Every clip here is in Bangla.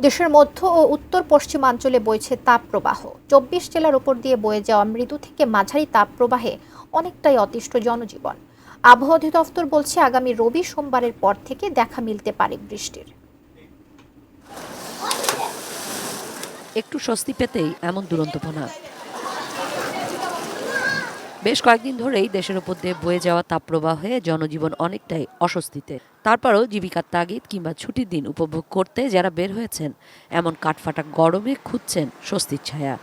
দেশের মধ্য ও উত্তর পশ্চিমাঞ্চলে বইছে তাপপ্রবাহ। ২৪ জেলার উপর দিয়ে বয়ে যাওয়া মৃদু থেকে মাঝারি তাপপ্রবাহে অনেকটাই অতিষ্ঠ জনজীবন। আবহাওয়া অধিদপ্তর বলছে আগামী রবি সোমবারের পর থেকে দেখা মিলতে পারে বৃষ্টির। একটু স্বস্তি পেতেই এমন দুরন্তপনা। বেশ কয়েকদিন ধরেই দেশের উপর দিয়ে বয়ে যাওয়া তাপপ্রবাহে জনজীবন অনেকটাই অস্বস্তিতে। তারপরও জীবিকার তাগিদ কিংবা ছুটির দিন উপভোগ করতে যারা বের হয়েছেন, এমন কাঠফাটা গরমে খুঁজছেন স্বস্তির ছায়া।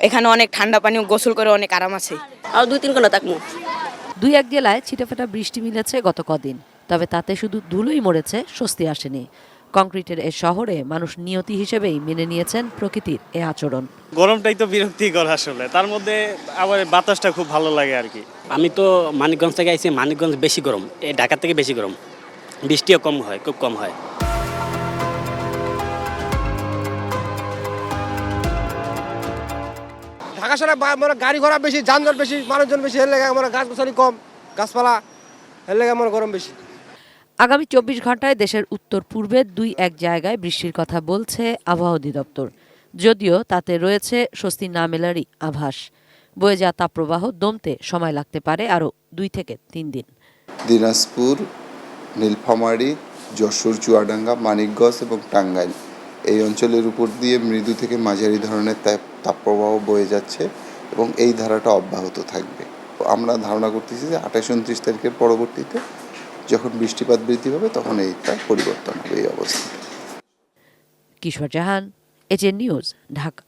এখানে অনেক ঠান্ডা পানি গোসল করে অনেক আরাম আছে। আর ২-৩ ঘন্টা থাকবো। দুই এক জেলায় ছিটেফোঁটা বৃষ্টি মিলেছে গত কদিন, তবে তাতে শুধু ধুলোই মরেছে, স্বস্তি আসেনি। কংক্রিটের এ শহরে মানুষ নিয়তি হিসেবেই মেনে নিয়েছেন প্রকৃতির এ আচরণ। গরমটাই তো বিরক্তিকর আসলে, তার মধ্যে আবার বাতাসটা খুব ভালো লাগে আর কি। আমি তো মানিকগঞ্জ থেকে আইছি, মানিকগঞ্জ বেশি গরম, এই ঢাকা থেকে বেশি গরম, বৃষ্টিও কম হয়, খুব কম হয়। ঢাকা শহরে আমরা গাড়ি ঘোড়া বেশি, যানজট বেশি, মানুষজন বেশি, এর লেগে আমরা গাছগাছালি কম, গাছপালা, এর লেগে আমার গরম বেশি। আগামী ২৪ ঘন্টায় দেশের উত্তর পূর্বের দুই এক জায়গায় বৃষ্টির কথা বলছে আবহাওয়া অধিদপ্তর, যদিও তাতে রয়েছে স্বস্তি না মেলারই আভাস। বয়ে যাওয়া তাপপ্রবাহ দমতে সময় লাগতে পারে আরও ২ থেকে ৩ দিন। দিনাজপুর, নীলফামারী, যশোর, চুয়াডাঙ্গা, মানিকগঞ্জ এবং টাঙ্গাইল এই অঞ্চলের উপর দিয়ে মৃদু থেকে মাঝারি ধরনের তাপপ্রবাহ বয়ে যাচ্ছে এবং এই ধারাটা অব্যাহত থাকবে। আমরা ধারণা করতেছি যে ২৮-২৯ তারিখের পরবর্তীতে যখন বৃষ্টিপাত বৃদ্ধি পাবে তখন এইটা পরিবর্তন হবে এই অবস্থাটা। কিশোর জাহান, এজএন নিউজ, ঢাকা।